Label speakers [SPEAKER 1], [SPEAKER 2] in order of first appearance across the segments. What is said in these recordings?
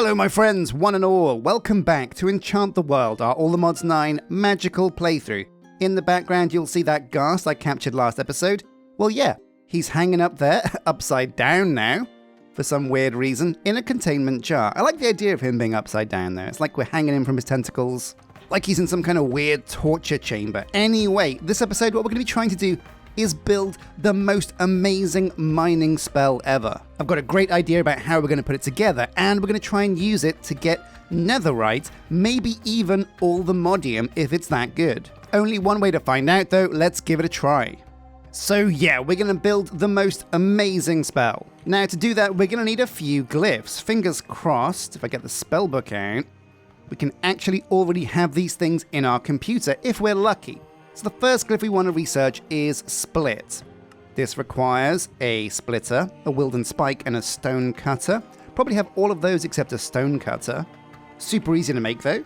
[SPEAKER 1] Hello my friends, one and all, welcome back to Enchant the World, our ATM9 magical playthrough. In the background you'll see that ghast I captured last episode. Well yeah, he's hanging up there, upside down now, for some weird reason, in a containment jar. I like the idea of him being upside down there. It's like we're hanging him from his tentacles, like he's in some kind of weird torture chamber. Anyway, this episode what we're going to be trying to do is build the most amazing mining spell ever. I've got a great idea about how we're going to put it together, and we're going to try and use it to get Netherite, maybe even allthemodium if it's that good. Only one way to find out though, let's give it a try. So yeah, we're going to build the most amazing spell. Now to do that, we're going to need a few glyphs. Fingers crossed, if I get the spellbook out, we can actually already have these things in our computer if we're lucky. So the first glyph we want to research is split. This requires a splitter, a wilden spike, and a stone cutter. Probably have all of those except a stone cutter. Super easy to make though.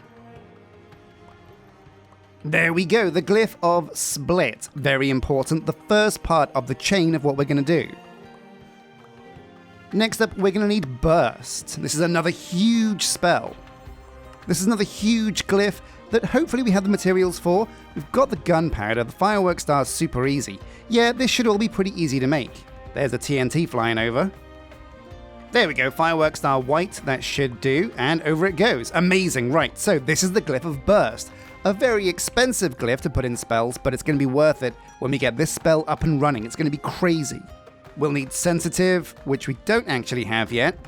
[SPEAKER 1] There we go, the glyph of split. Very important, the first part of the chain of what we're going to do. Next up, we're going to need burst. This is another huge spell. This is another huge glyph that hopefully we have the materials for. We've got the gunpowder, the firework star's super easy. Yeah, this should all be pretty easy to make. There's a TNT flying over. There we go, firework star white, that should do, and over it goes. Amazing, right, so this is the glyph of burst. A very expensive glyph to put in spells, but it's going to be worth it when we get this spell up and running. It's going to be crazy. We'll need sensitive, which we don't actually have yet.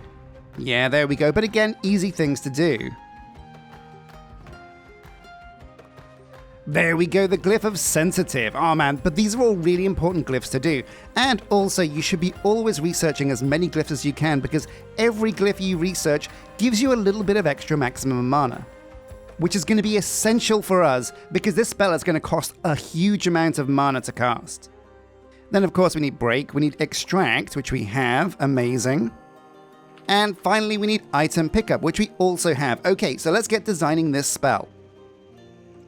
[SPEAKER 1] Yeah, there we go, but again, easy things to do. There we go, the glyph of sensitive. Oh man, but these are all really important glyphs to do. And also, you should be always researching as many glyphs as you can, because every glyph you research gives you a little bit of extra maximum mana, which is going to be essential for us, because this spell is going to cost a huge amount of mana to cast. Then of course we need break, we need extract, which we have, amazing. And finally we need item pickup, which we also have. Okay, so let's get designing this spell.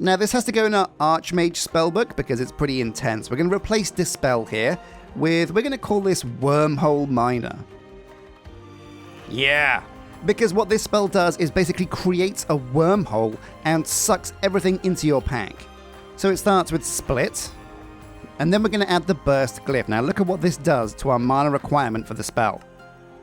[SPEAKER 1] Now this has to go in our Archmage spellbook because it's pretty intense. We're going to replace Dispel here with, we're going to call this Wormhole Miner. Yeah, because what this spell does is basically creates a wormhole and sucks everything into your pack. So it starts with split, and then we're going to add the burst glyph. Now look at what this does to our mana requirement for the spell.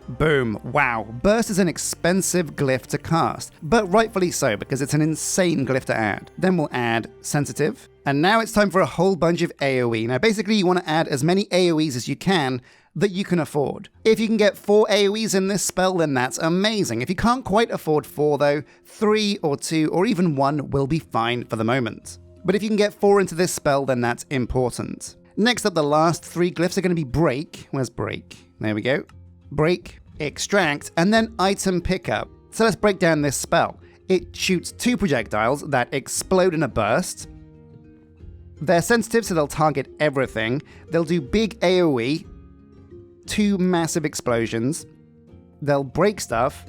[SPEAKER 1] Boom, wow, burst is an expensive glyph to cast, but rightfully so because it's an insane glyph to add. Then we'll add sensitive, and now it's time for a whole bunch of AoE. Now basically you want to add as many AoEs as you can that you can afford. If you can get 4 AoEs in this spell, then that's amazing. If you can't quite afford 4 though, 3 or 2 or even 1 will be fine for the moment. But if you can get 4 into this spell, then that's important. Next up, the last 3 glyphs are going to be break. Where's break? There we go. Break, extract, and then item pickup. So let's break down this spell. It shoots 2 projectiles that explode in a burst. They're sensitive, so they'll target everything. They'll do big AoE, 2 massive explosions. They'll break stuff.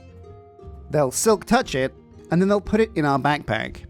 [SPEAKER 1] They'll silk touch it, and then they'll put it in our backpack.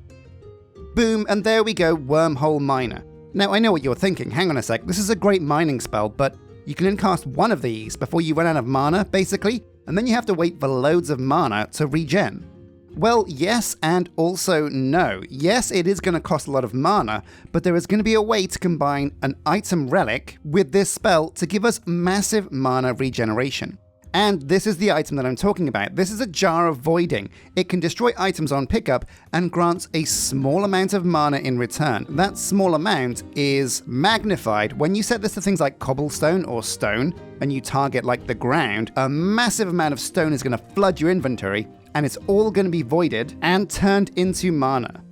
[SPEAKER 1] Boom, and there we go, Wormhole Miner. Now I know what you're thinking, hang on a sec, this is a great mining spell, but you can only cast 1 of these before you run out of mana, basically, and then you have to wait for loads of mana to regen. Well, yes and also no. Yes, it is going to cost a lot of mana, but there is going to be a way to combine an item relic with this spell to give us massive mana regeneration. And this is the item that I'm talking about. This is a Jar of Voiding. It can destroy items on pickup and grants a small amount of mana in return. That small amount is magnified. When you set this to things like cobblestone or stone, and you target like the ground, a massive amount of stone is going to flood your inventory, and it's all going to be voided and turned into mana.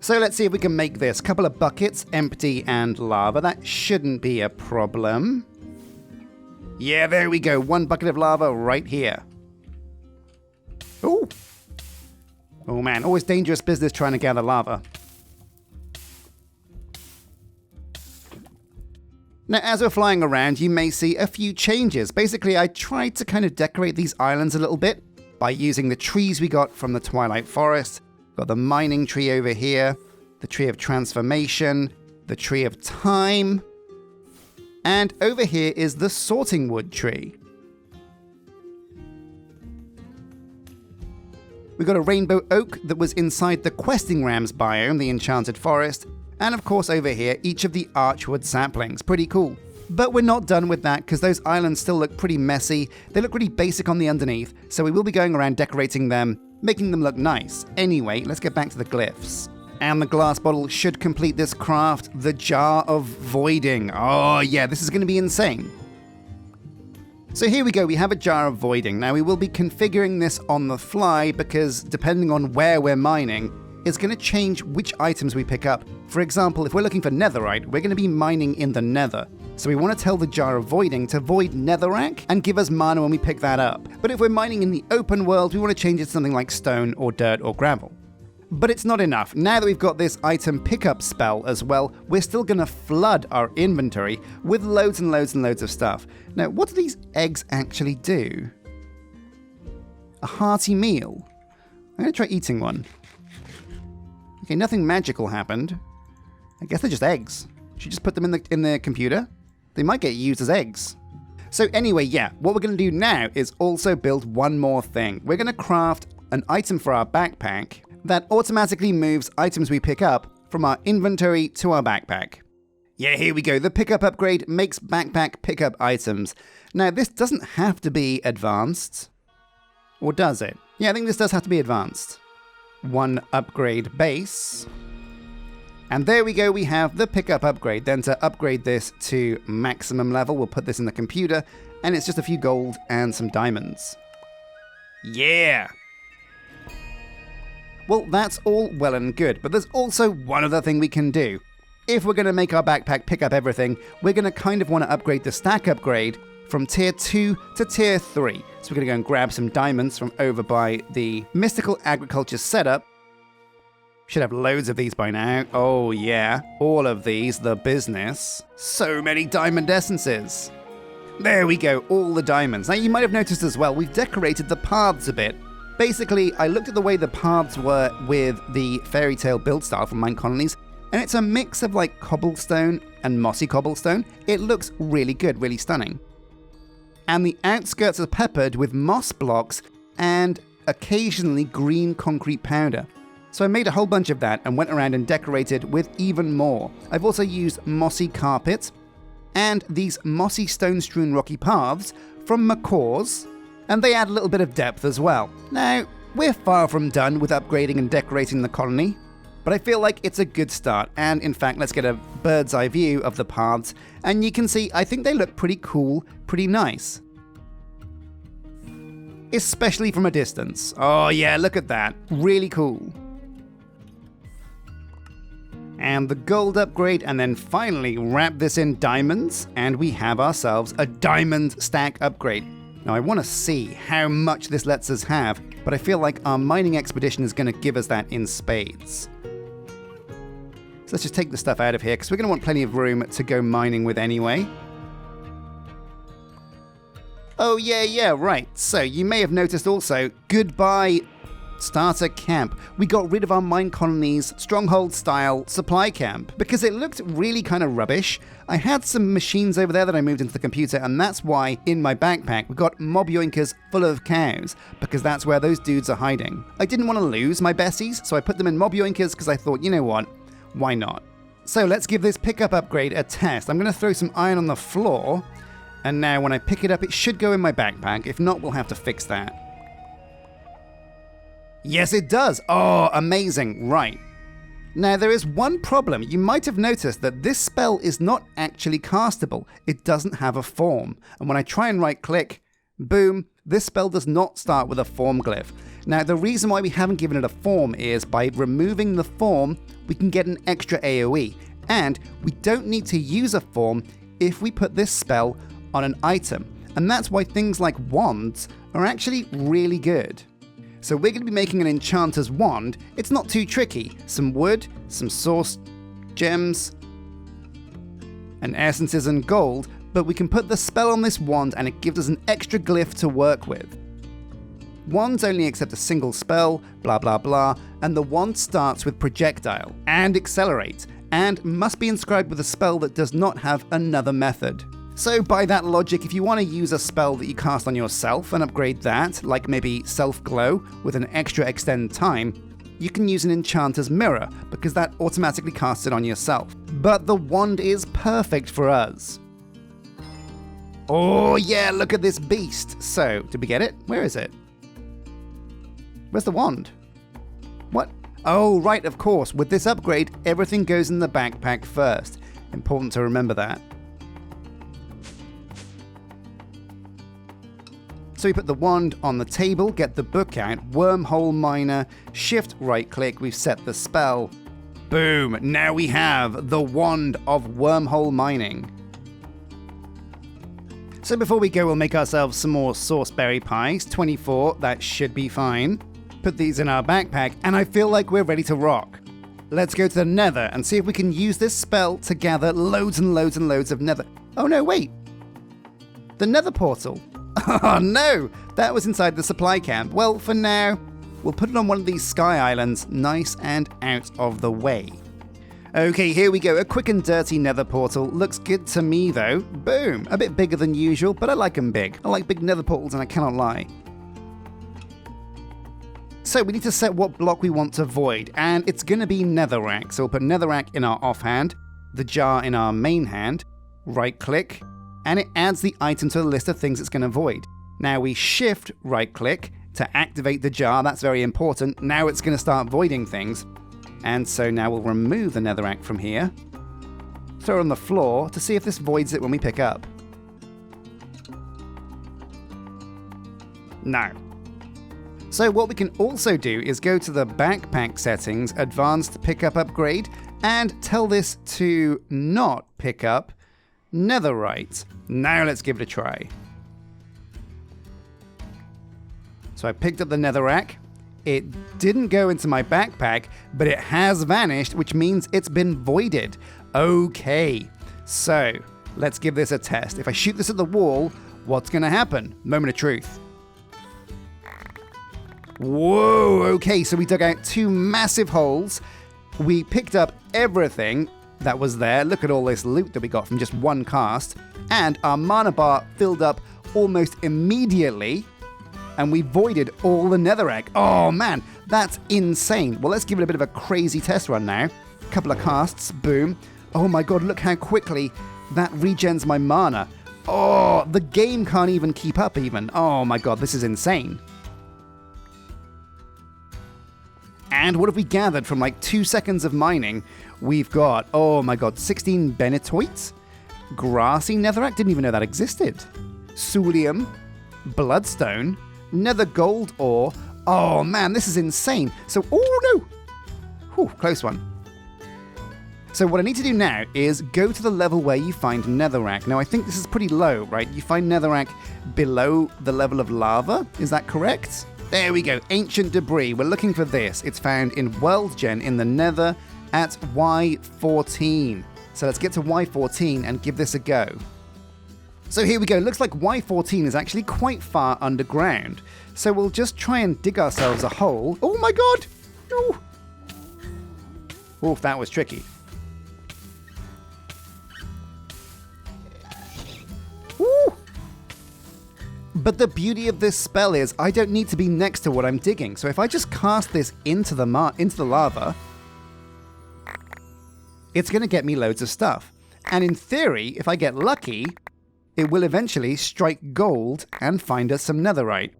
[SPEAKER 1] So let's see if we can make this. Couple of buckets, empty and lava. That shouldn't be a problem. Yeah, there we go. 1 bucket of lava right here. Ooh. Oh man, always dangerous business trying to gather lava. Now, as we're flying around, you may see a few changes. Basically, I tried to kind of decorate these islands a little bit by using the trees we got from the Twilight Forest. Got the mining tree over here, the tree of transformation, the tree of time, and over here is the sorting wood tree. We got a rainbow oak that was inside the questing rams biome, the enchanted forest, and of course over here, each of the archwood saplings. Pretty cool. But we're not done with that because those islands still look pretty messy. They look really basic on the underneath, so we will be going around decorating them, making them look nice. Anyway, let's get back to the glyphs. And the glass bottle should complete this craft, the Jar of Voiding. Oh yeah, this is going to be insane. So here we go, we have a Jar of Voiding. Now we will be configuring this on the fly because depending on where we're mining, it's going to change which items we pick up. For example, if we're looking for Netherite, we're going to be mining in the Nether. So we want to tell the Jar of Voiding to void Netherrack and give us mana when we pick that up. But if we're mining in the open world, we want to change it to something like stone or dirt or gravel. But it's not enough. Now that we've got this item pickup spell as well, we're still going to flood our inventory with loads and loads and loads of stuff. Now, what do these eggs actually do? A hearty meal. I'm going to try eating one. Okay, nothing magical happened. I guess they're just eggs. Should just put them in the computer? They might get used as eggs. So anyway, yeah, what we're going to do now is also build one more thing. We're going to craft an item for our backpack that automatically moves items we pick up from our inventory to our backpack. Yeah, here we go. The pickup upgrade makes backpack pickup items. Now, this doesn't have to be advanced. Or does it? Yeah, I think this does have to be advanced. One upgrade base. And there we go, we have the pickup upgrade. Then to upgrade this to maximum level, we'll put this in the computer, and it's just a few gold and some diamonds. Yeah! Well, that's all well and good, but there's also one other thing we can do. If we're going to make our backpack pick up everything, we're going to kind of want to upgrade the stack upgrade from tier 2 to tier 3. So we're going to go and grab some diamonds from over by the mystical agriculture setup. Should have loads of these by now. Oh yeah, all of these, the business. So many diamond essences. There we go, all the diamonds. Now you might have noticed as well, we've decorated the paths a bit. Basically, I looked at the way the paths were with the fairy tale build style from Minecolonies, and it's a mix of like cobblestone and mossy cobblestone. It looks really good, really stunning. And the outskirts are peppered with moss blocks and occasionally green concrete powder. So I made a whole bunch of that and went around and decorated with even more. I've also used mossy carpet and these mossy stone-strewn rocky paths from Macaw's, and they add a little bit of depth as well. Now, we're far from done with upgrading and decorating the colony, but I feel like it's a good start, and in fact, let's get a bird's eye view of the paths, and you can see, I think they look pretty cool, pretty nice. Especially from a distance. Oh yeah, look at that. Really cool. And the gold upgrade, and then finally wrap this in diamonds, and we have ourselves a diamond stack upgrade. Now I want to see how much this lets us have, but I feel like our mining expedition is going to give us that in spades. So let's just take the stuff out of here, because we're going to want plenty of room to go mining with anyway. Oh yeah, right. So you may have noticed also, goodbye starter camp. We got rid of our Minecolonies stronghold style supply camp because it looked really kind of rubbish. I had some machines over there that I moved into the computer, and that's why in my backpack we got mob yoinkers full of cows, because that's where those dudes are hiding. I didn't want to lose my bessies, so I put them in mob yoinkers because I thought, you know what, why not? So let's give this pickup upgrade a test. I'm going to throw some iron on the floor, and now when I pick it up it should go in my backpack. If not, we'll have to fix that. Yes, it does. Oh, amazing. Right. Now, there is one problem. You might have noticed that this spell is not actually castable. It doesn't have a form. And when I try and right-click, boom, this spell does not start with a form glyph. Now, the reason why we haven't given it a form is by removing the form, we can get an extra AoE. And we don't need to use a form if we put this spell on an item. And that's why things like wands are actually really good. So we're going to be making an enchanter's wand. It's not too tricky. Some wood, some source gems, and essences and gold, but we can put the spell on this wand and it gives us an extra glyph to work with. Wands only accept a single spell, blah blah blah, and the wand starts with projectile and accelerate, and must be inscribed with a spell that does not have another method. So by that logic, if you want to use a spell that you cast on yourself and upgrade that, like maybe Self-Glow with an extra extend time, you can use an Enchanter's Mirror, because that automatically casts it on yourself. But the wand is perfect for us. Oh yeah, look at this beast. So, did we get it? Where is it? Where's the wand? What? Oh, right, of course. With this upgrade, everything goes in the backpack first. Important to remember that. So we put the wand on the table, get the book out, Wormhole Miner, shift right click, we've set the spell. Boom, now we have the Wand of Wormhole Mining. So before we go, we'll make ourselves some more sauceberry pies, 24, that should be fine. Put these in our backpack, and I feel like we're ready to rock. Let's go to the Nether and see if we can use this spell to gather loads and loads and loads of Nether. Oh no, wait. The Nether portal. Oh no, that was inside the supply camp. Well, for now, we'll put it on one of these sky islands, nice and out of the way. Okay, here we go, a quick and dirty Nether portal. Looks good to me though. Boom, a bit bigger than usual, but I like them big. I like big Nether portals and I cannot lie. So we need to set what block we want to void, and it's gonna be Netherrack. So we'll put Netherrack in our offhand, the jar in our main hand, right click, and it adds the item to the list of things it's going to void. Now we shift right click to activate the jar, that's very important. Now it's going to start voiding things. And so now we'll remove the Netherrack from here, throw it on the floor to see if this voids it when we pick up. No. So what we can also do is go to the backpack settings, advanced pickup upgrade, and tell this to not pick up Netherite. Now let's give it a try. So I picked up the Netherrack. It didn't go into my backpack, but it has vanished, which means it's been voided. Okay, so let's give this a test. If I shoot this at the wall, what's going to happen? Moment of truth. Whoa, okay, so we dug out 2 massive holes. We picked up everything that was there. Look at all this loot that we got from just one cast. And our mana bar filled up almost immediately. And we voided all the Netherrack. Oh man, that's insane. Well, let's give it a bit of a crazy test run now. Couple of casts, boom. Oh my god, look how quickly that regens my mana. Oh, the game can't even keep up even. Oh my god, this is insane. And what have we gathered from like 2 seconds of mining? We've got, oh my god, 16 Benitoites, grassy Netherrack, didn't even know that existed, Thulium, Bloodstone, Nether Gold Ore. Oh man, this is insane. So, oh no! Whew, close one. So what I need to do now is go to the level where you find Netherrack. Now I think this is pretty low, right? You find Netherrack below the level of lava, is that correct? There we go, Ancient Debris. We're looking for this. It's found in World Gen in the Nether at Y14. So let's get to Y14 and give this a go. So here we go. Looks like Y14 is actually quite far underground. So we'll just try and dig ourselves a hole. Oh my god! Oh, oof, that was tricky. Woo! But the beauty of this spell is I don't need to be next to what I'm digging. So if I just cast this into the lava, it's going to get me loads of stuff. And in theory, if I get lucky, it will eventually strike gold and find us some Netherite.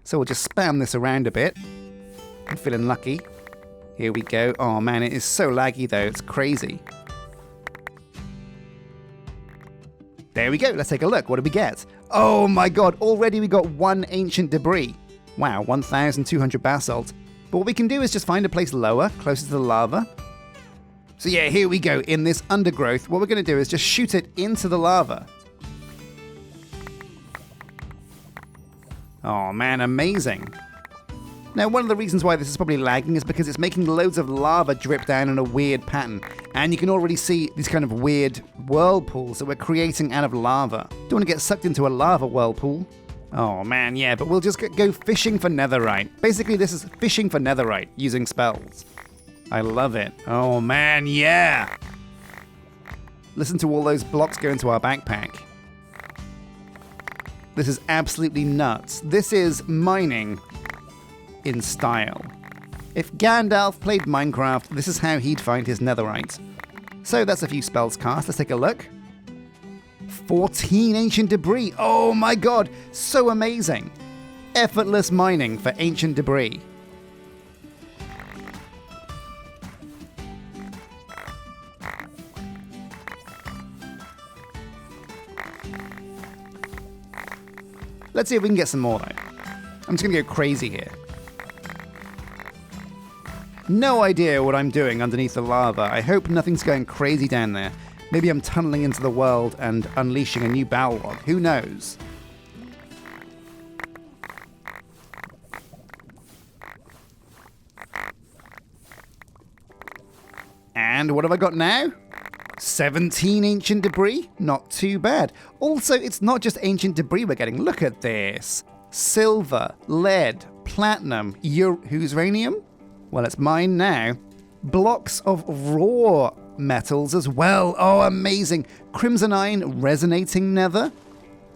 [SPEAKER 1] So we'll just spam this around a bit. I'm feeling lucky. Here we go. Oh man, it is so laggy though, it's crazy. There we go, let's take a look. What did we get? Oh my god, already we got 1 Ancient Debris. Wow, 1,200 basalt. But what we can do is just find a place lower, closer to the lava. So yeah, here we go. In this undergrowth, what we're going to do is just shoot it into the lava. Oh man, amazing. Now, one of the reasons why this is probably lagging is because it's making loads of lava drip down in a weird pattern. And you can already see these kind of weird whirlpools that we're creating out of lava. Don't want to get sucked into a lava whirlpool. Oh man, yeah, but we'll just go fishing for Netherite. Basically, this is fishing for Netherite using spells. I love it. Oh man, yeah! Listen to all those blocks go into our backpack. This is absolutely nuts. This is mining in style. If Gandalf played Minecraft, this is how he'd find his netherite. So that's a few spells cast. Let's take a look. 14 ancient debris. Oh my god, so amazing. Effortless mining for ancient debris. Let's see if we can get some more though. I'm just gonna go crazy here. No idea what I'm doing underneath the lava. I hope nothing's going crazy down there. Maybe I'm tunneling into the world and unleashing a new battle log. Who knows? And what have I got now? 17 ancient debris? Not too bad. Also, it's not just ancient debris we're getting. Look at this. Silver, lead, platinum, who's uranium? Well, it's mine now. Blocks of raw metals as well. Oh, amazing. Crimson iron, resonating nether,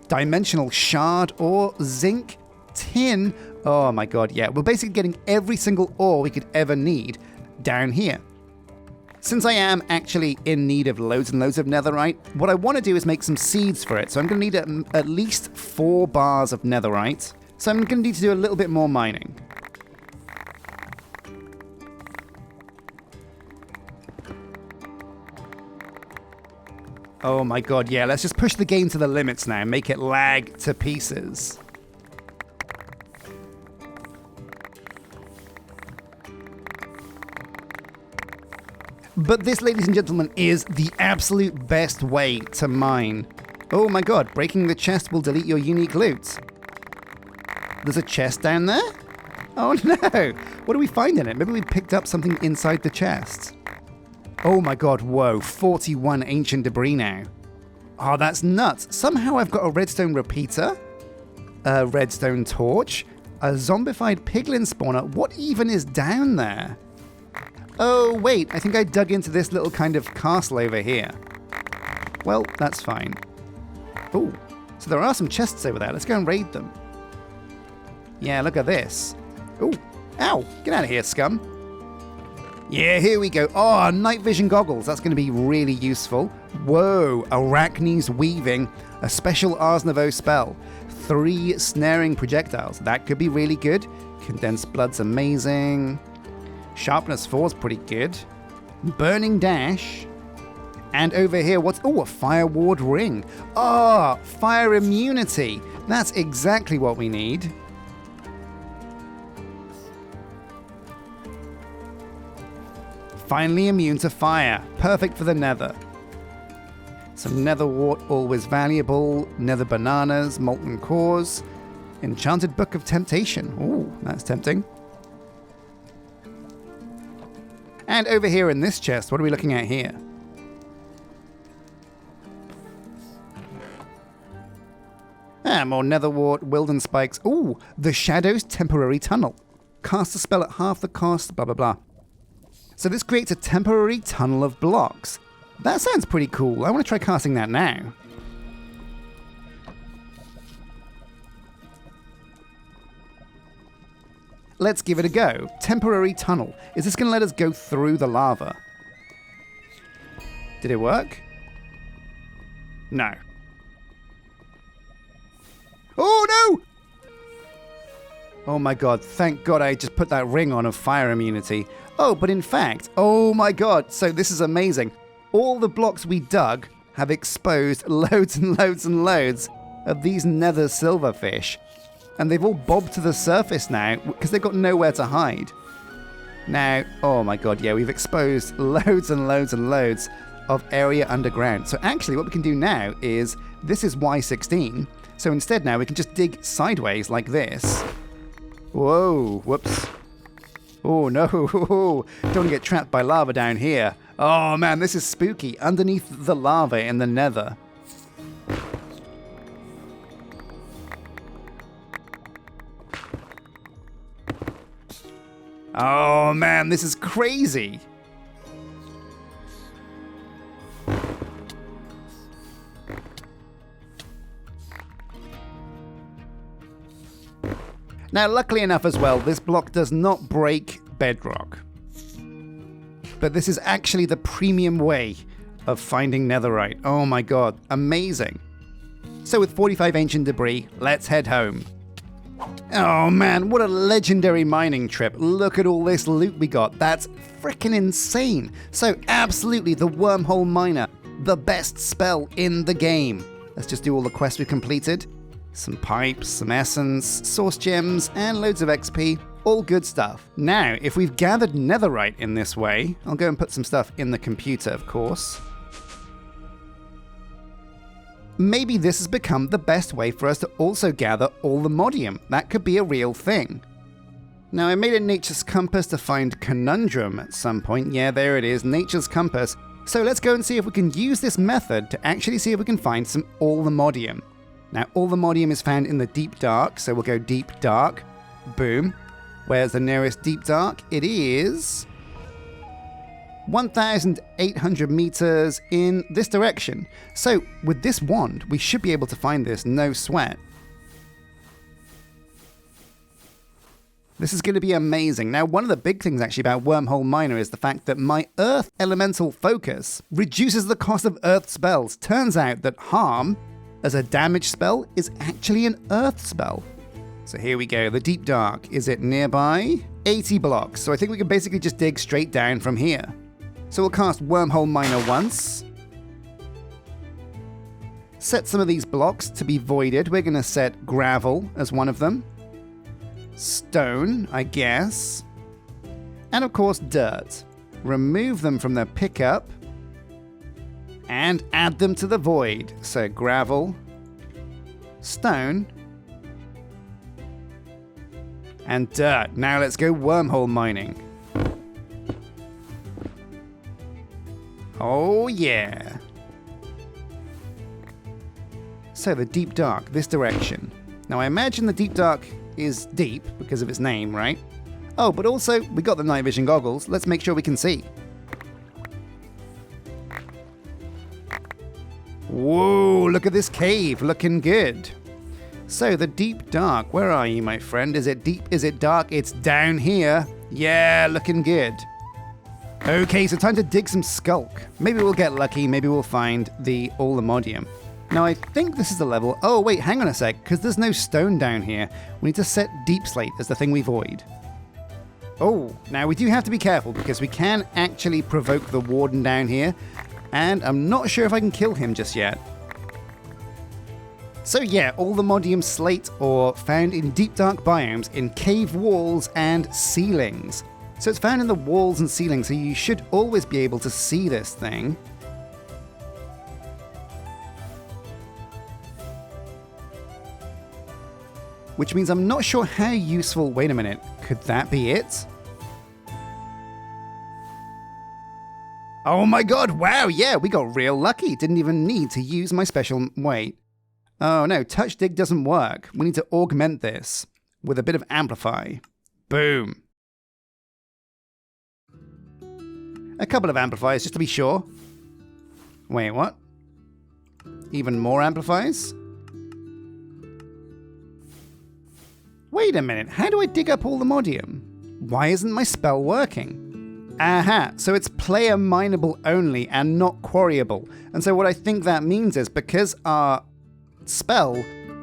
[SPEAKER 1] dimensional shard ore, zinc, tin. Oh my god, yeah. We're basically getting every single ore we could ever need down here. Since I am actually in need of loads and loads of netherite, what I want to do is make some seeds for it. So I'm going to need at least 4 bars of netherite. So I'm going to need to do a little bit more mining. Oh my god, yeah, let's just push the game to the limits now and make it lag to pieces. But this, ladies and gentlemen, is the absolute best way to mine. Oh my god, breaking the chest will delete your unique loot. There's a chest down there? Oh no! What do we find in it? Maybe we picked up something inside the chest. Oh my god, whoa, 41 ancient debris now. Oh, that's nuts. Somehow I've got a redstone repeater, a redstone torch, a zombified piglin spawner. What even is down there? Oh, wait, I think I dug into this little kind of castle over here. Well, that's fine. Oh, so there are some chests over there. Let's go and raid them. Yeah, look at this. Oh, ow, get out of here, scum. Yeah, here we go. Oh, night vision goggles. That's going to be really useful. Whoa, Arachne's weaving, a special Ars Nouveau spell. 3 snaring projectiles. That could be really good. Condensed blood's amazing. Sharpness 4 is pretty good. Burning dash. And over here, what's... Oh, a fire ward ring. Oh, fire immunity. That's exactly what we need. Finally immune to fire. Perfect for the nether. Some nether wart, always valuable. Nether bananas, molten cores. Enchanted Book of Temptation. Ooh, that's tempting. And over here in this chest, what are we looking at here? Ah, more nether wart, wilden spikes. Ooh, the Shadow's temporary tunnel. Cast a spell at half the cost, blah, blah, blah. So this creates a temporary tunnel of blocks. That sounds pretty cool. I want to try casting that now. Let's give it a go. Temporary tunnel. Is this going to let us go through the lava? Did it work? No. Oh no! Oh my god, thank god I just put that ring on of fire immunity. Oh, but in fact, oh my god, so this is amazing. All the blocks we dug have exposed loads and loads and loads of these nether silverfish. And they've all bobbed to the surface now because they've got nowhere to hide. Now, oh my god, yeah, we've exposed loads and loads and loads of area underground. So actually what we can do now is, this is Y16, so instead now we can just dig sideways like this. Whoa, whoops. Oh no, don't want to get trapped by lava down here. Oh man, this is spooky, underneath the lava in the nether. Oh man, this is crazy. Now, luckily enough as well, this block does not break bedrock. But this is actually the premium way of finding netherite. Oh my god, amazing. So with 45 ancient debris, let's head home. Oh man, what a legendary mining trip. Look at all this loot we got. That's freaking insane. So absolutely the Wormhole Miner, the best spell in the game. Let's just do all the quests we completed. Some pipes, some essence, source gems, and loads of XP. All good stuff. Now, if we've gathered netherite in this way, I'll go and put some stuff in the computer, of course. Maybe this has become the best way for us to also gather allthemodium. That could be a real thing. Now, I made a nature's compass to find conundrum at some point. Yeah, there it is, nature's compass. So let's go and see if we can use this method to actually see if we can find some allthemodium. Now, allthemodium is found in the deep dark, so we'll go deep dark. Boom. Where's the nearest deep dark? It is 1,800 meters in this direction. So with this wand, we should be able to find this, no sweat. This is going to be amazing. Now, one of the big things actually about Wormhole Miner is the fact that my Earth Elemental Focus reduces the cost of Earth spells. Turns out that Harm, as a damage spell, is actually an Earth spell. So here we go, the Deep Dark. Is it nearby? 80 blocks, so I think we can basically just dig straight down from here. So we'll cast Wormhole Miner once. Set some of these blocks to be voided. We're going to set gravel as one of them. Stone, I guess. And of course, dirt. Remove them from their pickup. And add them to the void. So gravel, stone, and dirt. Now let's go wormhole mining. Oh yeah. So the deep dark, this direction. Now I imagine the deep dark is deep because of its name, right? Oh, but also we got the night vision goggles. Let's make sure we can see. Whoa, look at this cave, looking good. So the deep dark, where are you, my friend? Is it deep? Is it dark? It's down here. Yeah, looking good. Okay, so time to dig some skulk. Maybe we'll get lucky, maybe we'll find the allthemodium. Now I think this is the level. Oh wait, hang on a sec, because there's no stone down here. We need to set deep slate as the thing we void. Oh, now we do have to be careful because we can actually provoke the warden down here, and I'm not sure if I can kill him just yet. So yeah, allthemodium slate ore found in deep dark biomes in cave walls and ceilings. So it's found in the walls and ceilings, so you should always be able to see this thing. Which means I'm not sure how useful... Wait a minute, could that be it? Oh my god, wow, yeah, we got real lucky. Didn't even need to use my special... Wait. Oh no, touch dig doesn't work. We need to augment this with a bit of amplify. Boom. A couple of amplifiers just to be sure. Wait, what? Even more amplifiers? Wait a minute, how do I dig up allthemodium? Why isn't my spell working? Aha, so it's player mineable only and not quarryable. And so what I think that means is because our spell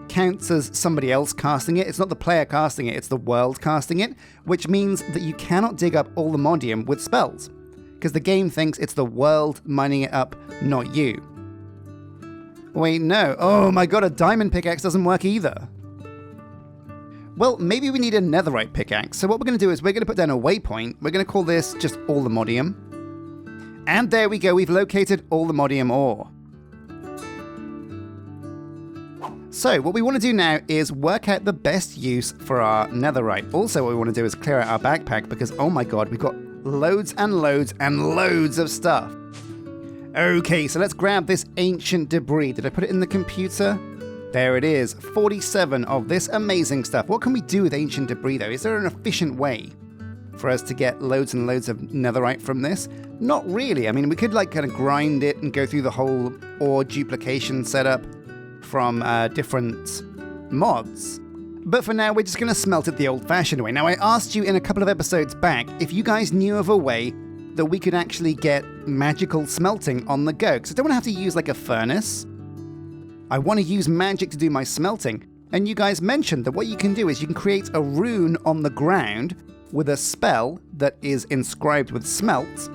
[SPEAKER 1] counts as somebody else casting it, it's not the player casting it, it's the world casting it, which means that you cannot dig up allthemodium with spells. Because the game thinks it's the world mining it up, not you. Wait, no. Oh my god, a diamond pickaxe doesn't work either. Well, maybe we need a netherite pickaxe. So what we're going to do is we're going to put down a waypoint. We're going to call this just allthemodium. And there we go, we've located allthemodium ore. So what we want to do now is work out the best use for our netherite. Also, what we want to do is clear out our backpack because, oh my god, we've got loads and loads and loads of stuff. Okay, so let's grab this ancient debris. Did I put it in the computer? There it is, 47 of this amazing stuff. What can we do with ancient debris though? Is there an efficient way for us to get loads and loads of netherite from this? Not really. I mean, we could like kind of grind it and go through the whole ore duplication setup from different mods. But for now, we're just going to smelt it the old-fashioned way. Now, I asked you in a couple of episodes back if you guys knew of a way that we could actually get magical smelting on the go, because I don't want to have to use like a furnace. I want to use magic to do my smelting. And you guys mentioned that what you can do is you can create a rune on the ground with a spell that is inscribed with smelt,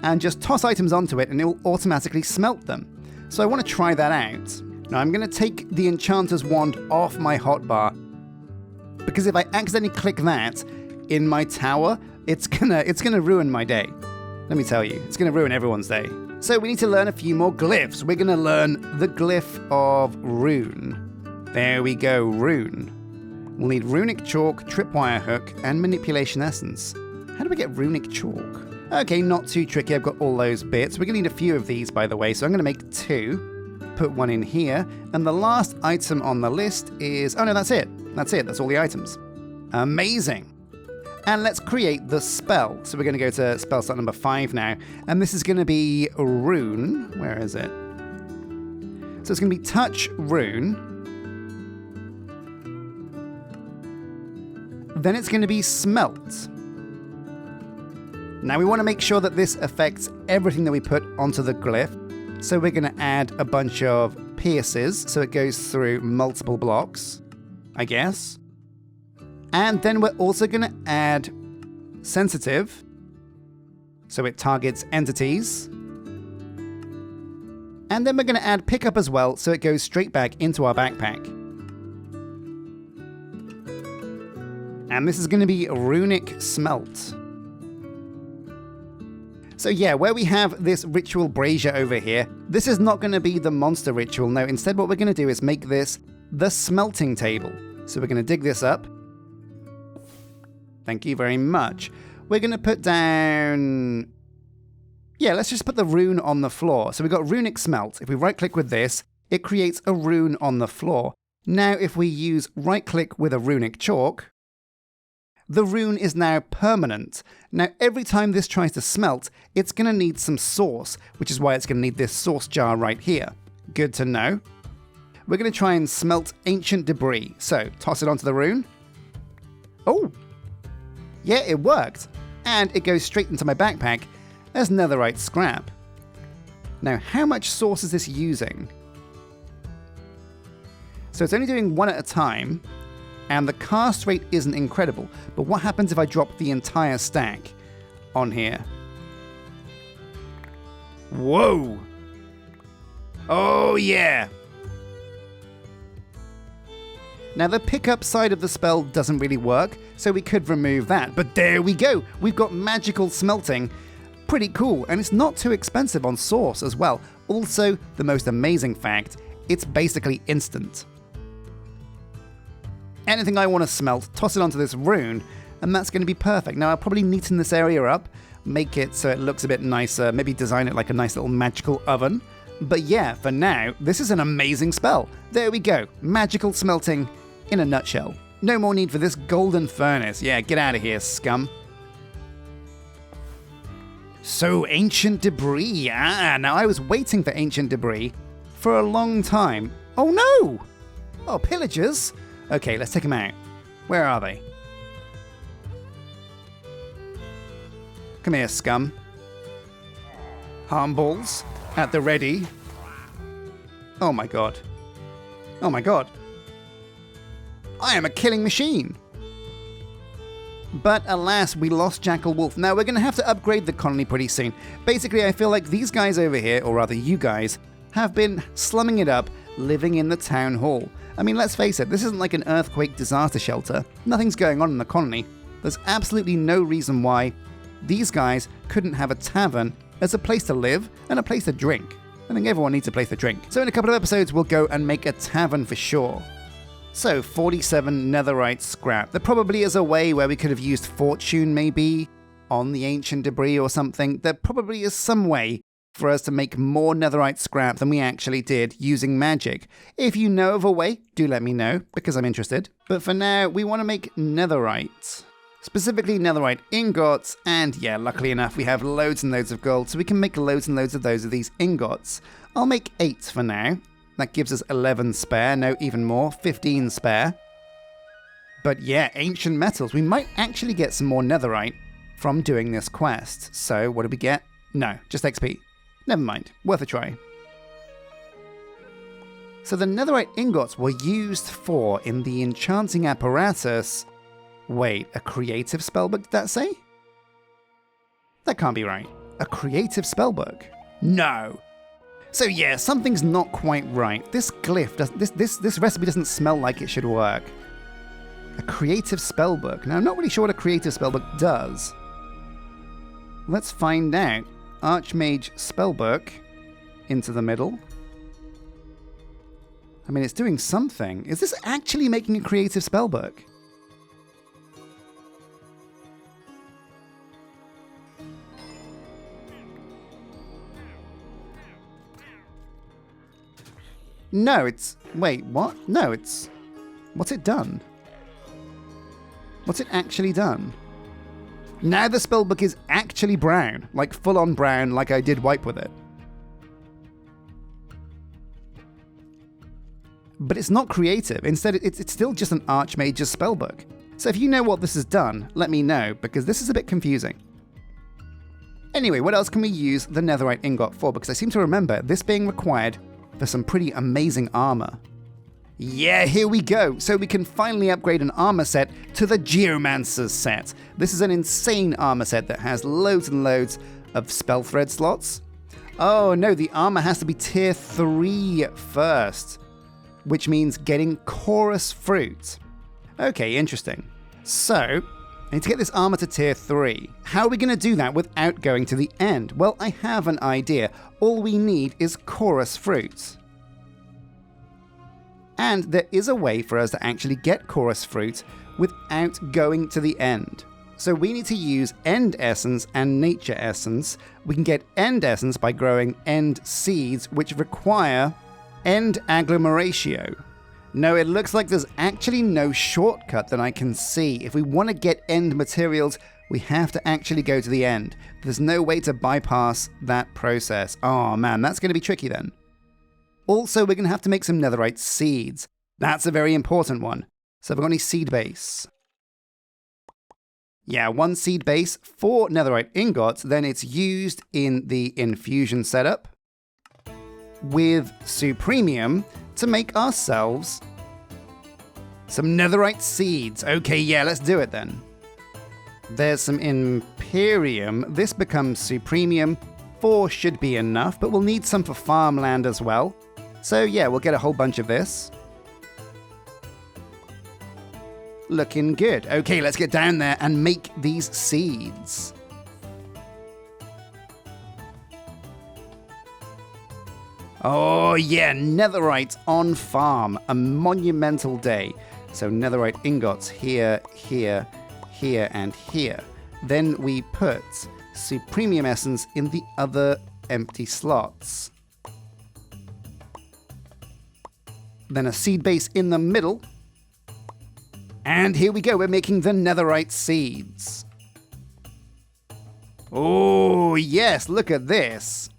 [SPEAKER 1] and just toss items onto it and it will automatically smelt them. So I want to try that out. Now I'm going to take the enchanter's wand off my hotbar, because if I accidentally click that in my tower, it's gonna ruin my day. Let me tell you, it's gonna ruin everyone's day. So we need to learn a few more glyphs. We're gonna learn the glyph of rune. There we go, rune. We'll need runic chalk, tripwire hook, and manipulation essence. How do we get runic chalk? Okay, not too tricky, I've got all those bits. We're gonna need a few of these, by the way, so I'm gonna make 2. Put one in here, and the last item on the list is... oh no, that's it. That's all the items. Amazing. And let's create the spell. So we're gonna go to spell slot number 5 now, and this is gonna be rune. Where is it? So it's gonna be touch rune. Then it's going to be smelt. Now we want to make sure that this affects everything that we put onto the glyph. So we're going to add a bunch of pierces so it goes through multiple blocks, I guess. And then we're also going to add sensitive, so it targets entities. And then we're going to add pickup as well, so it goes straight back into our backpack. And this is going to be runic smelt. So yeah, where we have this ritual brazier over here, this is not going to be the monster ritual. No, instead what we're going to do is make this the smelting table. So we're going to dig this up. Thank you very much. We're going to put down... yeah, let's just put the rune on the floor. So we've got runic smelt. If we right click with this, it creates a rune on the floor. Now if we use right click with a runic chalk, the rune is now permanent. Now, every time this tries to smelt, it's going to need some source, which is why it's going to need this source jar right here. Good to know. We're going to try and smelt ancient debris. So, toss it onto the rune. Oh! Yeah, it worked. And it goes straight into my backpack as netherite scrap. Now, how much source is this using? So, it's only doing one at a time. And the cast rate isn't incredible, but what happens if I drop the entire stack on here? Whoa! Oh yeah! Now the pickup side of the spell doesn't really work, so we could remove that, but there we go! We've got magical smelting. Pretty cool, and it's not too expensive on source as well. Also, the most amazing fact, it's basically instant. Anything I want to smelt, toss it onto this rune, and that's going to be perfect. Now, I'll probably neaten this area up, make it so it looks a bit nicer, maybe design it like a nice little magical oven. But yeah, for now, this is an amazing spell. There we go, magical smelting in a nutshell. No more need for this golden furnace. Yeah, get out of here, scum. So, ancient debris. Now I was waiting for ancient debris for a long time. Oh no! Oh, pillagers! Okay, let's take them out. Where are they? Come here, scum. Harmballs at the ready. Oh my god. Oh my god. I am a killing machine. But alas, we lost Jackal Wolf. Now we're going to have to upgrade the colony pretty soon. Basically, I feel like these guys over here, or rather you guys, have been slumming it up, living in the town hall. I mean, let's face it, this isn't like an earthquake disaster shelter. Nothing's going on in the colony. There's absolutely no reason why these guys couldn't have a tavern as a place to live and a place to drink. I think everyone needs a place to drink. So in a couple of episodes, we'll go and make a tavern for sure. So 47 netherite scrap. There probably is a way where we could have used fortune maybe on the ancient debris or something. There probably is some way for us to make more netherite scrap than we actually did using magic. If you know of a way, do let me know, because I'm interested. But for now, we want to make netherite. Specifically netherite ingots, and yeah, luckily enough, we have loads and loads of gold, so we can make loads and loads of these ingots. I'll make 8 for now. That gives us 11 spare. No, even more. 15 spare. But yeah, ancient metals. We might actually get some more netherite from doing this quest. So what did we get? No, just XP. Never mind. Worth a try. So the netherite ingots were used for, in the enchanting apparatus... Wait, a creative spellbook, did that say? That can't be right. A creative spellbook? No. So yeah, something's not quite right. This glyph, this recipe doesn't smell like it should work. A creative spellbook. Now, I'm not really sure what a creative spellbook does. Let's find out. Archmage spellbook. Into the middle. I mean, it's doing something. Is this actually making a creative spellbook? No, it's... Wait, what? No, it's... What's it done? What's it actually done? Now the spellbook is actually brown. Like, full-on brown, like I did wipe with it. But it's not creative. Instead, it's still just an Archmage's spellbook. So if you know what this has done, let me know, because this is a bit confusing. Anyway, what else can we use the netherite ingot for? Because I seem to remember this being required for some pretty amazing armor. Yeah, here we go. So we can finally upgrade an armor set to the Geomancer's set. This is an insane armor set that has loads and loads of spell thread slots. Oh no, the armor has to be tier 3 first, which means getting chorus fruit. Okay, interesting. So, I need to get this armor to tier 3. How are we going to do that without going to the end? Well, I have an idea. All we need is chorus fruit. And there is a way for us to actually get chorus fruit without going to the end. So we need to use end essence and nature essence. We can get end essence by growing end seeds, which require end agglomeratio. No, it looks like there's actually no shortcut that I can see. If we want to get end materials, we have to actually go to the end. There's no way to bypass that process. Oh man, that's going to be tricky then. Also, we're going to have to make some netherite seeds. That's a very important one. So have we got any seed base? Yeah, 1 seed base, 4 netherite ingots, then it's used in the infusion setup with supremium to make ourselves some netherite seeds. Okay, yeah, let's do it then. There's some imperium. This becomes supremium. 4 should be enough, but we'll need some for farmland as well. So yeah, we'll get a whole bunch of this. Looking good. Okay, let's get down there and make these seeds. Oh yeah, netherite on farm. A monumental day. So netherite ingots here, here, here, and here. Then we put supremium essence in the other empty slots. Then a seed base in the middle. And here we go, we're making the netherite seeds. Oh yes, look at this.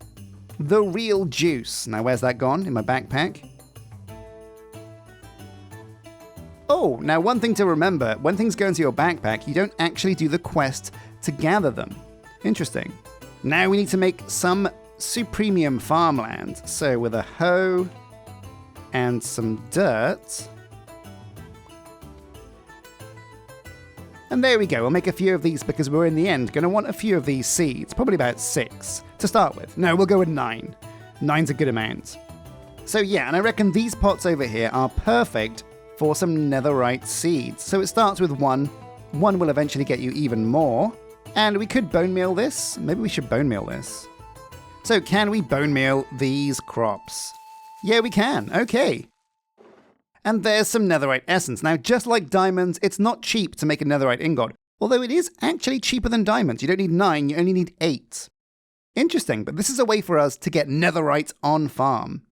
[SPEAKER 1] The real juice. Now where's that gone? In my backpack? Oh, now one thing to remember, when things go into your backpack, you don't actually do the quest to gather them. Interesting. Now we need to make some supremium farmland. So with a hoe and some dirt. And there we go, we'll make a few of these because we're in the end going to want a few of these seeds, probably about 6 to start with. No, we'll go with 9. 9's a good amount. So yeah, and I reckon these pots over here are perfect for some netherite seeds. So it starts with 1. 1 will eventually get you even more. And we could bone meal this. Maybe we should bone meal this. So can we bone meal these crops? Yeah, we can. Okay. And there's some netherite essence. Now, just like diamonds, it's not cheap to make a netherite ingot. Although it is actually cheaper than diamonds. You don't need 9, you only need 8. Interesting, but this is a way for us to get netherite on farm.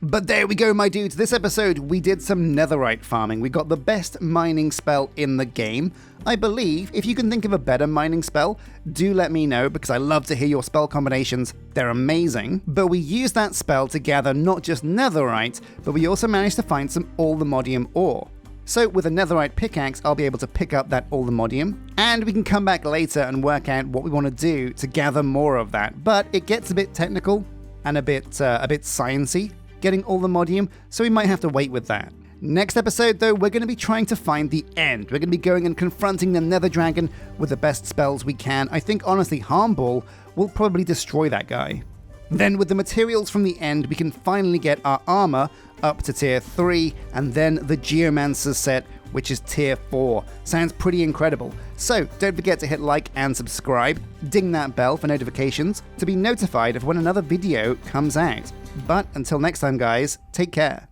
[SPEAKER 1] But there we go, my dudes. This episode, we did some netherite farming. We got the best mining spell in the game. I believe, if you can think of a better mining spell, do let me know, because I love to hear your spell combinations. They're amazing. But we used that spell to gather not just netherite, but we also managed to find some allthemodium ore. So with a netherite pickaxe, I'll be able to pick up that allthemodium, and we can come back later and work out what we want to do to gather more of that. But it gets a bit technical and a bit sciencey, getting allthemodium, so we might have to wait with that. Next episode, though, we're going to be trying to find the end. We're going to be going and confronting the Nether Dragon with the best spells we can. I think, honestly, Harmball will probably destroy that guy. Then, with the materials from the end, we can finally get our armor up to tier 3, and then the Geomancer set, which is tier 4. Sounds pretty incredible. So, don't forget to hit like and subscribe, ding that bell for notifications to be notified of when another video comes out. But until next time, guys, take care.